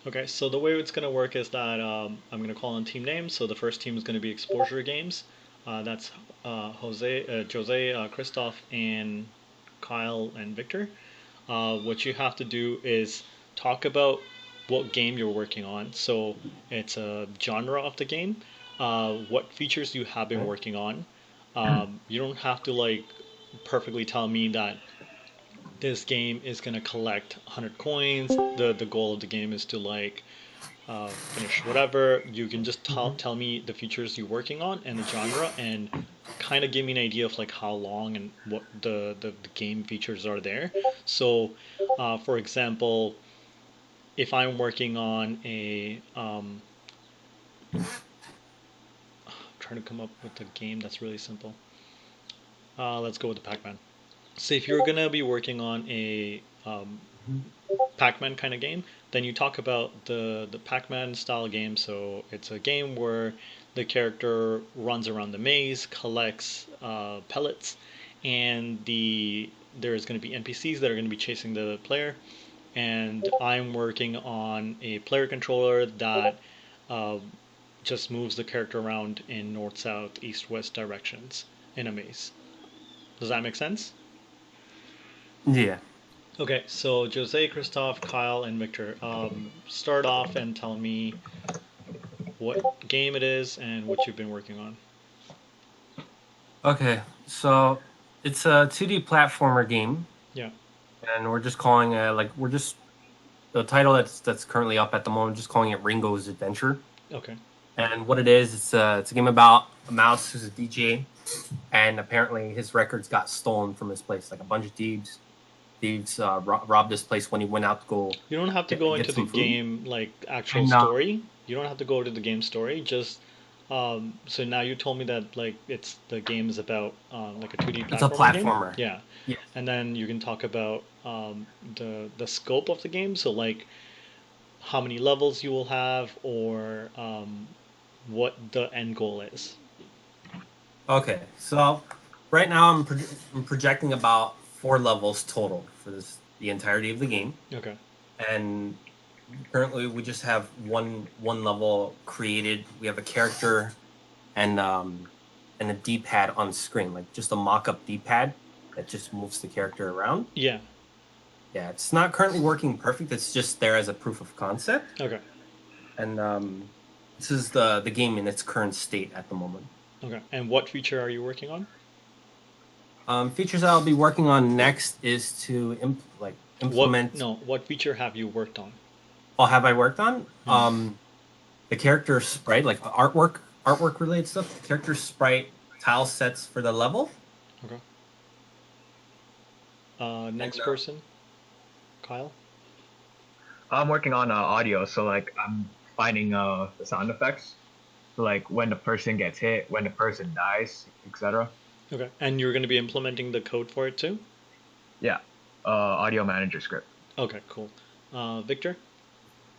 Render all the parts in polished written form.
Okay, so the way it's going to work is that I'm going to call on team names. So the first team is going to be Exposure Games. That's Jose, Christoph, and Kyle and Victor. What you have to do is talk about what game you're working on. So it's a genre of the game, what features you have been working on. You don't have to like perfectly tell me that this game is gonna collect 100 coins. The goal of the game is to like finish whatever. You can just tell me the features you're working on and the genre, and kind of give me an idea of like how long and what the game features are there. So, for example, if I'm working on a trying to come up with a game that's really simple. Let's go with the Pac-Man. So if you're gonna be working on a Pac-Man kind of game, then you talk about the Pac-Man style game. So it's a game where the character runs around the maze, collects pellets, and there's going to be NPCs that are going to be chasing the player. And I'm working on a player controller that uh, just moves the character around in north, south, east, west directions in a maze. Does that make sense? Yeah. Okay, so Jose, Christoph, Kyle, and Victor, start off and tell me what game it is and what you've been working on. Okay, so it's a 2D platformer game, Yeah. and we're just calling it the title that's currently up at the moment. Just calling it Ringo's Adventure. Okay. And what it is, it's a game about a mouse who's a DJ, and apparently his records got stolen from his place. Like a bunch of thieves robbed this place when he went out to go You don't have to go get into the some food. game like actual And story. You don't have to go to the game story. Just so now you told me that like it's the game is about like a 2D it's a platformer game. platformer. Yeah, Yeah. and then you can talk about the scope of the game. So like how many levels you will have or what the end goal is. Okay, so right now I'm projecting about 4 levels total for the entirety of the game, Okay. and currently we just have one level created. We have a character and and a D-pad on screen, like just a mock-up D-pad that just moves the character around. Yeah. Yeah, it's not currently working perfect. It's just there as a proof of concept, Okay. and this is the game in its current state at the moment. Okay. And what feature are you working on? Features I'll be working on next is to What implement. no, what feature have you worked on? Oh, have I worked on Hmm. the character sprite, like the artwork related stuff? The character sprite tile sets for the level, Okay. and Next person, Kyle. I'm working on audio, so like I'm finding the sound effects, so, like when the person gets hit, when the person dies, etc. Okay. And you're going to be implementing the code for it too? Yeah, audio manager script. Okay, cool. Victor?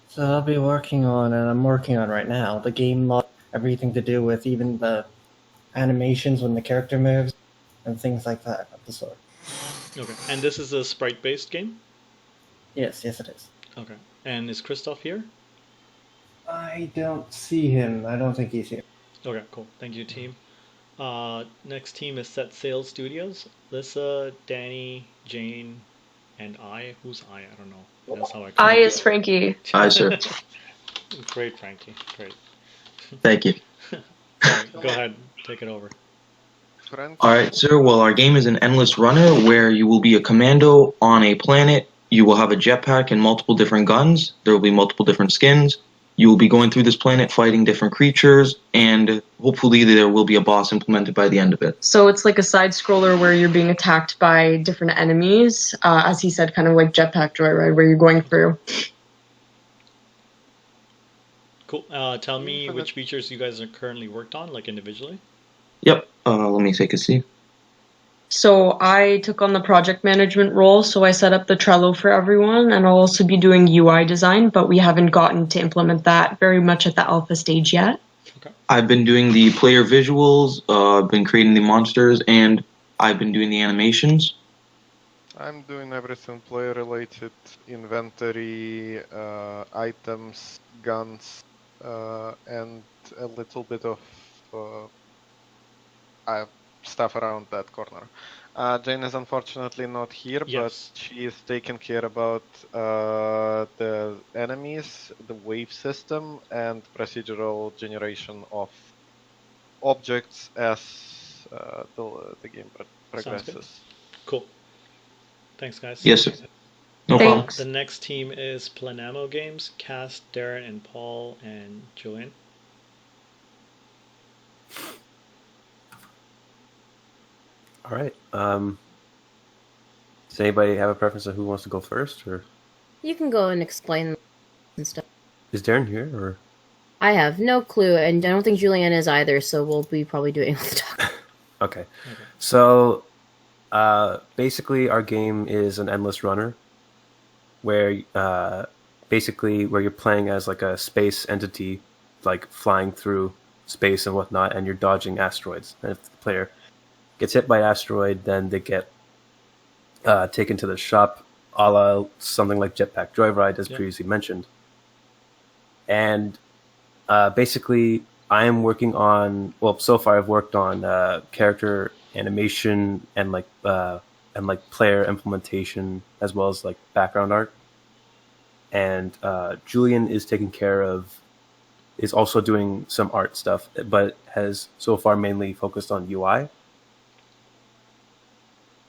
So I'll be working on, and I'm working on right now, the game log, everything to do with even the animations when the character moves, and things like that of the sort. Okay. And this is a sprite based game? Yes, yes it is. Okay. And is Christoph here? I don't see him. I don't think he's here. Okay, cool. Thank you, team. Next team is Set Sail Studios. Lissa, Danny, Jane, and I. Who's I? I don't know. That's how I call I it. is Frankie. Hi, sir. Great, Frankie. Great. Thank you. All right, go ahead. Take it over. All right, sir. Well, our game is an endless runner where you will be a commando on a planet. You will have a jetpack and multiple different guns. There will be multiple different skins. You will be going through this planet fighting different creatures, and hopefully there will be a boss implemented by the end of it. So it's like a side scroller where you're being attacked by different enemies. As he said, kind of like Jetpack Joyride, where you're going through. Cool. Tell me which features you guys are currently worked on, like individually. Yep. Let me take a seat. So I took on the project management role, so I set up the Trello for everyone, and I'll also be doing UI design, but we haven't gotten to implement that very much at the alpha stage yet. Okay. I've been doing the player visuals. I've been creating the monsters, and I've been doing the animations. I'm doing everything player related, inventory, items, guns, and a little bit of stuff around that corner. Jane is unfortunately not here, Yes. but she is taking care about the enemies, the wave system, and procedural generation of objects as the game progresses. Cool. Thanks, guys. Yes, sir. No problem. Thanks. The next team is Planamo Games, Cass, Darren, and Paul, and Julian. All right. Does anybody have a preference of who wants to go first, or You can go and explain and stuff. is Darren here? Or I have no clue, and I don't think Julianne is either, so we'll be probably doing all the talk. okay. So, basically, our game is an endless runner, where basically where you're playing as like a space entity, like flying through space and whatnot, and you're dodging asteroids. And if the player gets hit by an asteroid, then they get taken to the shop, a la something like Jetpack Joyride, as previously mentioned. And basically, I am working on. Well, so far I've worked on character animation and like player implementation, as well as like background art. And Julian is is also doing some art stuff, but has so far mainly focused on UI.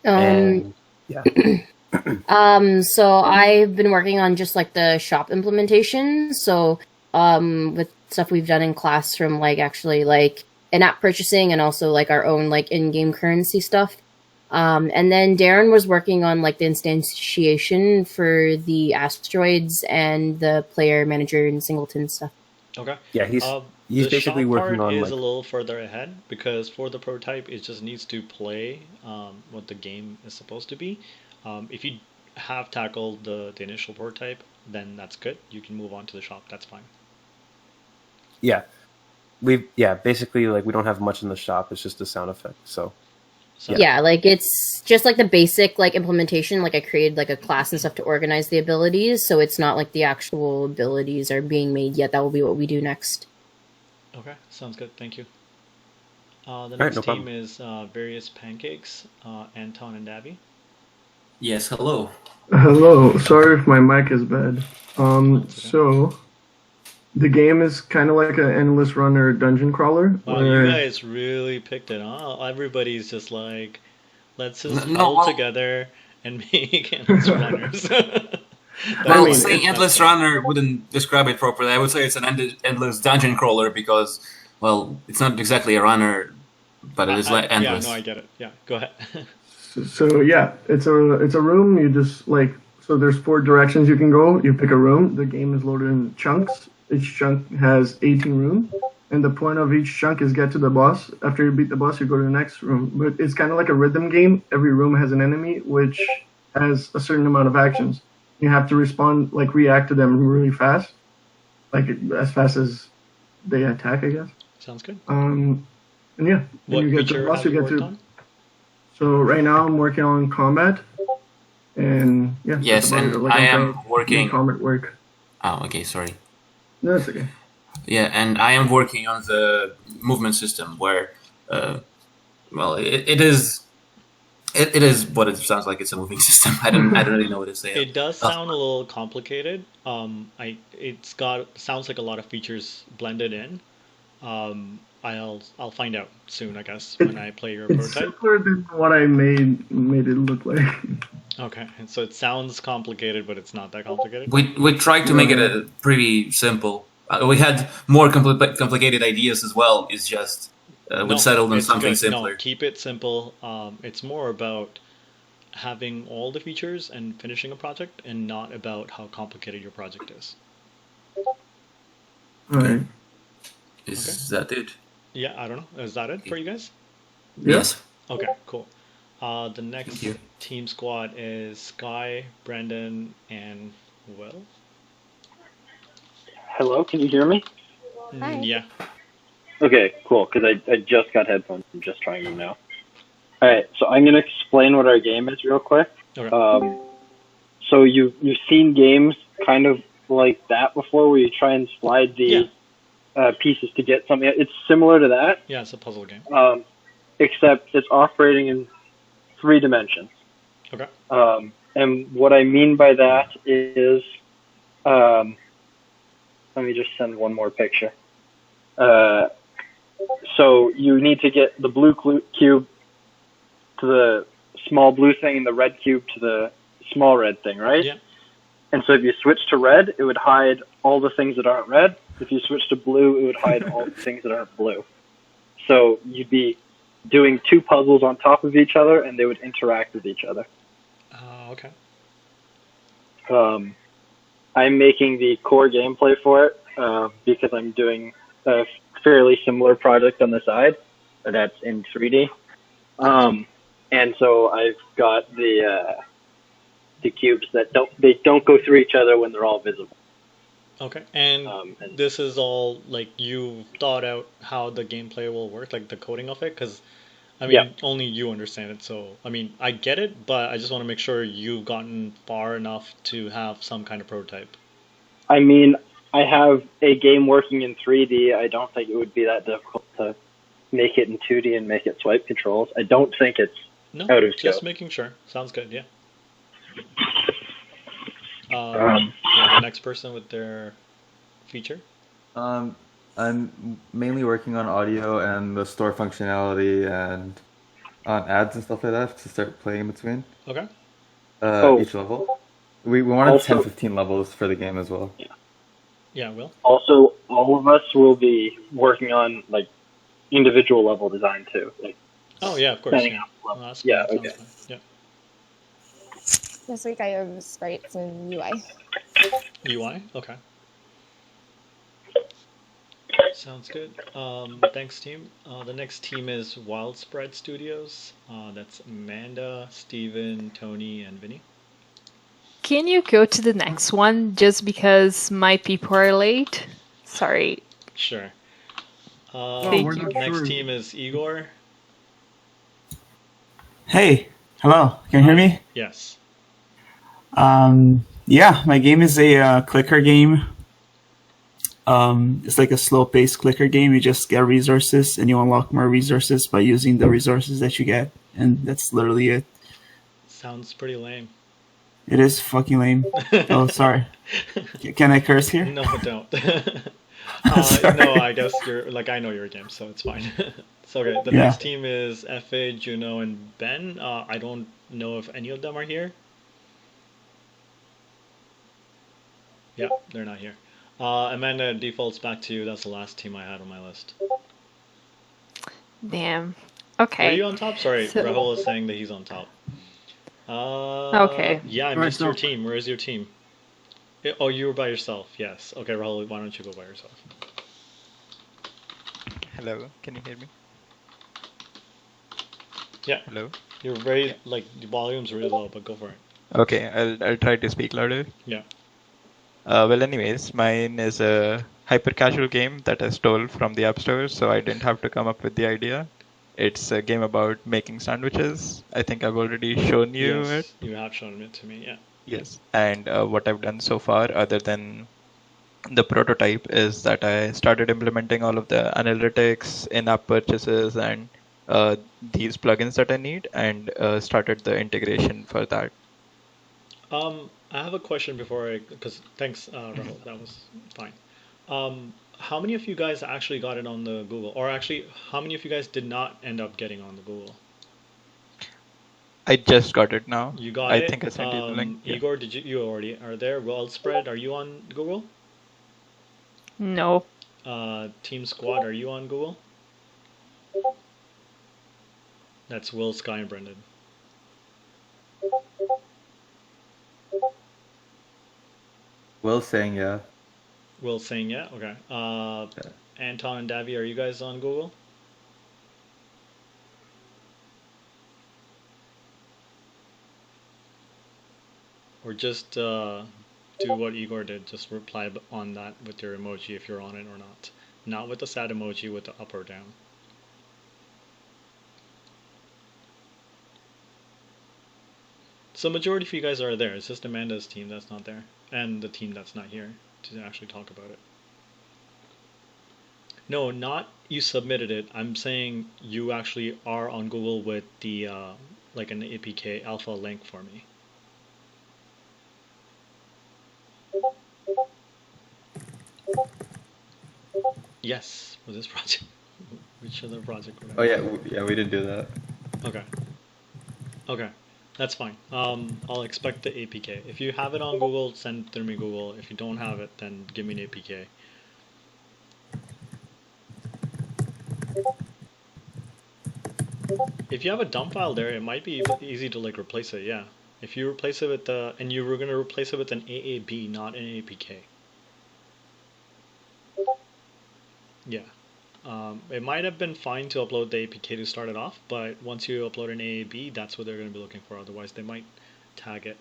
And, yeah. So I've been working on just like the shop implementation. So with stuff we've done in class, from like actually like in-app purchasing and also like our own like in-game currency stuff. And then Darren was working on like the instantiation for the asteroids and the player manager and singleton stuff. Okay. Yeah, he's basically working on is like a little further ahead, because for the prototype it just needs to play what the game is supposed to be. If you have tackled the initial prototype, then that's good. You can move on to the shop. That's fine. Yeah. Basically like we don't have much in the shop. It's just a sound effect. So yeah, like it's just like the basic like implementation. Like I created like a class and stuff to organize the abilities, so it's not like the actual abilities are being made yet. That will be what we do next. Okay, sounds good. Thank you. The next team is Various Pancakes, Anton and Dabby. Yes, hello. Hello. Sorry if my mic is bad. So the game is kind of like an endless runner dungeon crawler. Wow, you guys really picked it, huh? Everybody's just like, let's just pull together and make endless runners. Well, saying endless runner wouldn't describe it properly. I would say it's an endless dungeon crawler because, well, it's not exactly a runner, but it is like endless. Yeah, no, I get it. Yeah, go ahead. So yeah, it's a room. You just like, so there's 4 directions you can go. You pick a room. The game is loaded in chunks. Each chunk has 18 rooms, and the point of each chunk is get to the boss. After you beat the boss, you go to the next room. But it's kind of like a rhythm game. Every room has an enemy, which has a certain amount of actions. You have to react to them really fast, like as fast as they attack, I guess. Sounds good. And yeah, what you get to the boss, you get to. On? So right now I'm working on combat, and yeah. Yes, and I am working combat work. Oh, okay, sorry. No, it's okay. Yeah, and I am working on the movement system where, well, it is what it sounds like. It's a moving system. I don't really know what to say. It does sound a little complicated. Sounds like a lot of features blended in. I'll find out soon, I guess, when I play your prototype. It's simpler than what I made it look like. Okay, so it sounds complicated, but it's not that complicated. We tried to make it pretty simple. We had more complicated ideas as well. It's just we settled on something simpler. No, keep it simple. It's more about having all the features and finishing a project, and not about how complicated your project is. All right. Is that it? Yeah, I don't know. Is that it for you guys? Yes. Okay, cool. The next team squad is Sky, Brendan, and Will. Hello, can you hear me? Hi. Yeah. Okay, cool, because I just got headphones. I'm just trying them now. Alright, so I'm going to explain what our game is real quick. Okay. So you've seen games kind of like that before, where you try and slide the pieces to get something. It's similar to that. Yeah, it's a puzzle game. Except it's operating in 3 dimensions. Okay. And what I mean by that is, let me just send one more picture. So you need to get the blue cube to the small blue thing and the red cube to the small red thing, right? Yeah. And so if you switch to red, it would hide all the things that aren't red. If you switch to blue, it would hide all the things that aren't blue. So you'd be doing 2 puzzles on top of each other, and they would interact with each other. Okay. I'm making the core gameplay for it because I'm doing a fairly similar project on the side that's in 3D. And so I've got the cubes that don't go through each other when they're all visible. Okay, and this is all like you thought out how the gameplay will work, like the coding of it, because I mean only you understand it. So I mean I get it, but I just want to make sure you've gotten far enough to have some kind of prototype. I mean, I have a game working in 3D. I don't think it would be that difficult to make it in 2D and make it swipe controls. I don't think it's out of scope. Just making sure. Sounds good. Yeah. The next person with their feature. I'm mainly working on audio and the store functionality and on ads and stuff like that to start playing in between. Okay. Each level. We wanted also, 10-15 levels for the game as well. Yeah, Will. Also, all of us will be working on like individual level design too. Like, yeah, of course. Yeah. Well, yeah. Okay. Yeah. This week I have sprites and UI. UI? Okay. Sounds good. Thanks, team. The next team is Wildspread Studios. That's Amanda, Steven, Tony, and Vinny. Can you go to the next one just because my people are late? Sorry. Sure. Thank you. Next team is Igor. Hey, hello. Can you hear me? Yes. Yeah, my game is a clicker game. It's like a slow-paced clicker game. You just get resources and you unlock more resources by using the resources that you get, and that's literally it. Sounds pretty lame. It is fucking lame. Oh, sorry. Can I curse here? No, don't. No, I guess you're like I know your game, so it's fine. So okay, the next team is FA, Juno, and Ben. I don't know if any of them are here. Yeah, they're not here. Amanda, defaults back to you. That's the last team I had on my list. Damn. Okay. Are you on top? Sorry, Rahul is saying that he's on top. Okay. Yeah, I missed your team. Where is your team? Oh, you were by yourself. Yes. Okay, Rahul, why don't you go by yourself? Hello, can you hear me? Yeah. Hello. You're very the volume's really low, but go for it. Okay, I'll try to speak louder. Yeah. Well, anyways, mine is a hyper casual game that I stole from the App Store, so I didn't have to come up with the idea. It's a game about making sandwiches. I think I've already shown you it. Yes, you have shown it to me, yeah. Yes, and what I've done so far, other than the prototype, is that I started implementing all of the analytics, in-app purchases, and these plugins that I need, and started the integration for that. I have a question before because thanks, Rahul, that was fine. How many of you guys actually got it on the Google? Or actually, how many of you guys did not end up getting on the Google? I just got it now. You got it? I think I sent you the link. Igor, did you already are there? Wildspread, are you on Google? No. Team Squad, are you on Google? That's Will, Sky, and Brendan. Will's saying yeah. Will's saying yeah? Okay. Anton and Davy, are you guys on Google? Or just do what Igor did, just reply on that with your emoji if you're on it or not. Not with the sad emoji with the up or down. So majority of you guys are there. It's just Amanda's team that's not there, and the team that's not here to actually talk about it. No, not you submitted it. I'm saying you actually are on Google with the like an APK alpha link for me. Yes, for this project. Which other project would I? Oh yeah, we did do that. Okay. Okay, that's fine. I'll expect the APK. If you have it on Google, send it through me Google. If you don't have it, then give me an APK. If you have a dump file there, it might be easy to like replace it. Yeah. If you replace it with the, and you were gonna replace it with an AAB, not an APK. Yeah. It might have been fine to upload the APK to start it off, but once you upload an AAB, that's what they're going to be looking for. Otherwise, they might tag it.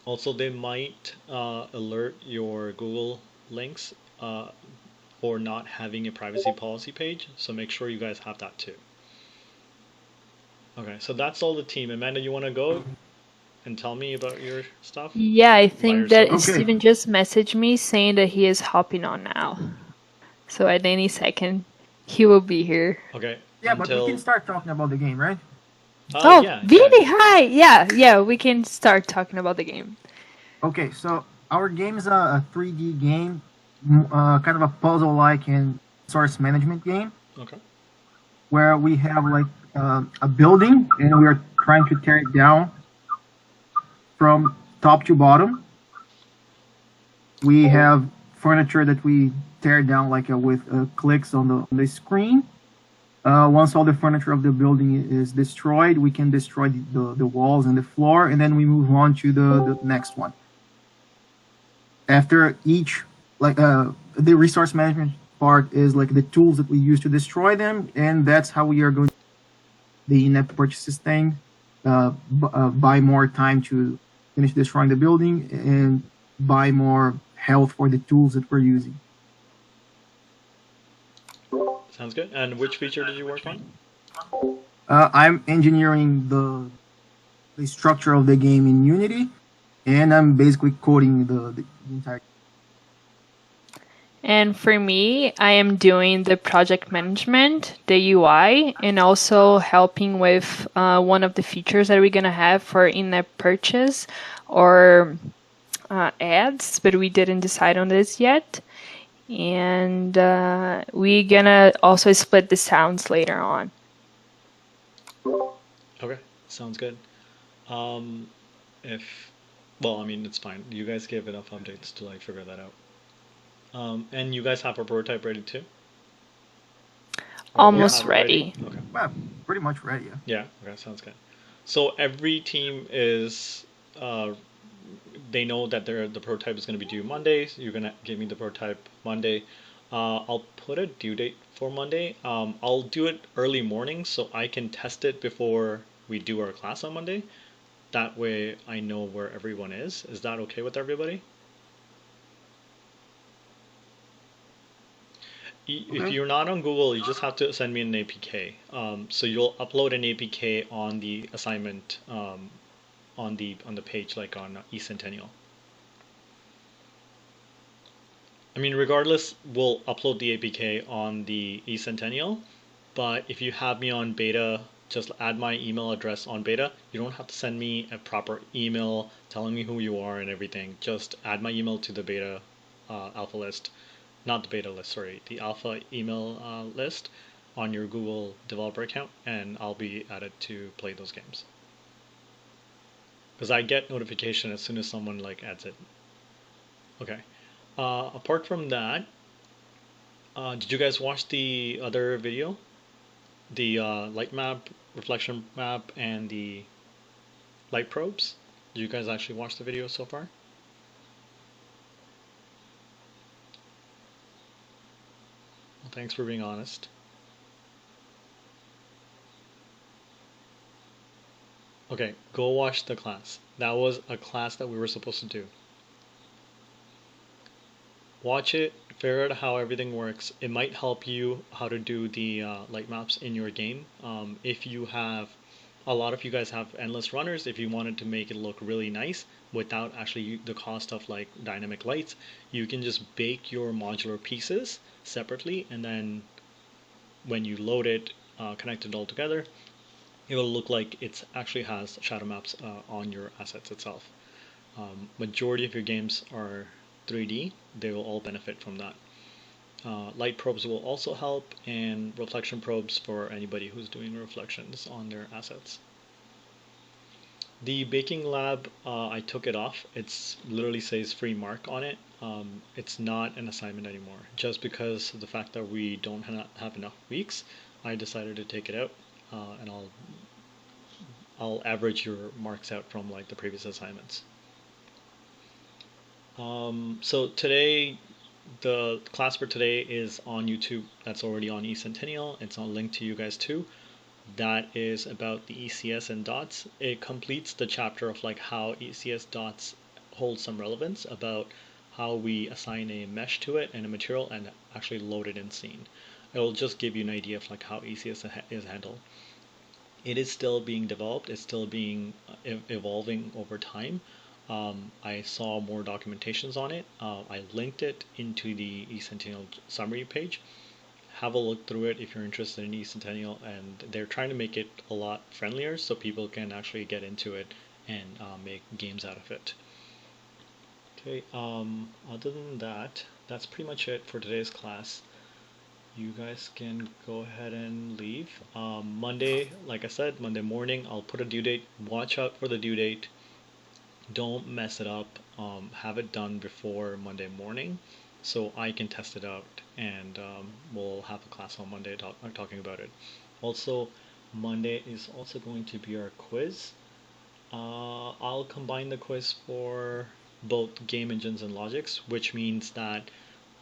Also, they might alert your Google links for not having a privacy policy page, so make sure you guys have that too. Okay, so that's all the team. Amanda, you want to go and tell me about your stuff? Yeah, I think that Okay. Steven just messaged me saying that he is hopping on now. So at any second, he will be here. Okay. Yeah, but we can start talking about the game, right? Oh, yeah, really? Hi. Yeah, we can start talking about the game. Okay, so our game is a 3D game, kind of a puzzle-like and source management game. Okay. Where we have like a building and we are trying to tear it down from top to bottom. We have furniture that we tear down like with clicks on the screen. Once all the furniture of the building is destroyed, we can destroy the walls and the floor, and then we move on to the next one. After each, like the resource management part is like the tools that we use to destroy them, and that's how we are going to the in-app purchases thing, buy more time to finish destroying the building, and buy more health for the tools that we're using. Sounds good. And which feature did you work on? I'm engineering the structure of the game in Unity, and I'm basically coding the entire. And for me, I am doing the project management, the UI, and also helping with one of the features that we're going to have for in-app purchase or ads, but we didn't decide on this yet. And we're going to also split the sounds later on. Okay, sounds good. Well, I mean, it's fine. You guys give enough updates to like figure that out. And you guys have a prototype ready too? Almost ready. Okay. Well, pretty much ready. Yeah. Okay. Sounds good. So every team is, they know that the prototype is going to be due Monday. So you're going to give me the prototype Monday. I'll put a due date for Monday. I'll do it early morning so I can test it before we do our class on Monday. That way I know where everyone is. Is that okay with everybody? If you're not on Google, you just have to send me an APK. So you'll upload an APK on the assignment on the page, like on eCentennial. I mean, regardless, we'll upload the APK on the eCentennial. But if you have me on beta, just add my email address on beta. You don't have to send me a proper email telling me who you are and everything. Just add my email to the beta alpha list. Not the beta list, sorry, the alpha email list on your Google developer account, and I'll be added to play those games. Because I get notification as soon as someone like adds it. Okay. Apart from that, did you guys watch the other video? The light map, reflection map, and the light probes? Did you guys actually watch the video so far? Thanks for being honest. Okay, go watch the class. That was a class that we were supposed to do. Watch it, figure out how everything works. It might help you how to do the light maps in your game. If you have a lot of you guys have endless runners. If you wanted to make it look really nice without actually the cost of like dynamic lights, you can just bake your modular pieces separately, and then when you load it, connect it all together, it will look like it actually has shadow maps on your assets itself. Majority of your games are 3D. They will all benefit from that. Light probes will also help, and reflection probes for anybody who's doing reflections on their assets. The baking lab, I took it off. It's literally says free mark on it. It's not an assignment anymore. Just because of the fact that we don't have enough weeks, I decided to take it out, and I'll average your marks out from like the previous assignments. So today, the class for today is on YouTube. That's already on eCentennial. It's on linked to you guys too. That is about the ECS and dots. It completes the chapter of like how ECS dots hold some relevance about how we assign a mesh to it and a material and actually load it in scene. It will just give you an idea of like how ECS is handled. It is still being developed. It's still being evolving over time. I saw more documentations on it. I linked it into the eCentennial summary page. Have a look through it if you're interested in eCentennial, and they're trying to make it a lot friendlier so people can actually get into it and make games out of it. Okay, other than that, that's pretty much it for today's class. You guys can go ahead and leave. Monday, like I said, Monday morning, I'll put a due date. Watch out for the due date. Don't mess it up. Have it done before Monday morning so I can test it out, and we'll have a class on Monday talking about it. Also, Monday is also going to be our quiz. I'll combine the quiz for both game engines and logics, which means that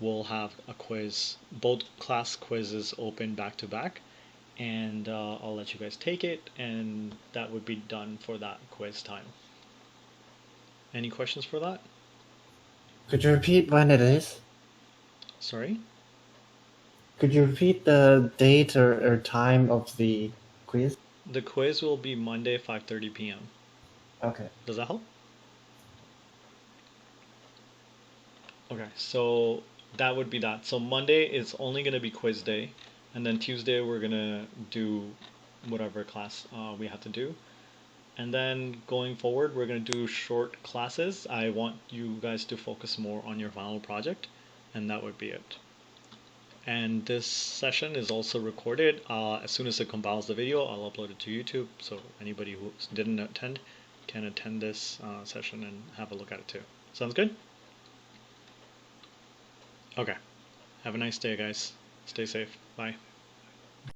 we'll have a quiz, both class quizzes open back to back, and I'll let you guys take it, and that would be done for that quiz time. Any questions for that? Could you repeat when it is? Sorry? Could you repeat the date or time of the quiz? The quiz will be Monday, 5:30 p.m. Okay. Does that help? Okay, so that would be that. So Monday is only going to be quiz day, and then Tuesday we're going to do whatever class we have to do. And then going forward, we're going to do short classes. I want you guys to focus more on your final project, and that would be it. And this session is also recorded. As soon as it compiles the video, I'll upload it to YouTube, so anybody who didn't attend can attend this session and have a look at it too. Sounds good? Okay. Have a nice day, guys. Stay safe. Bye.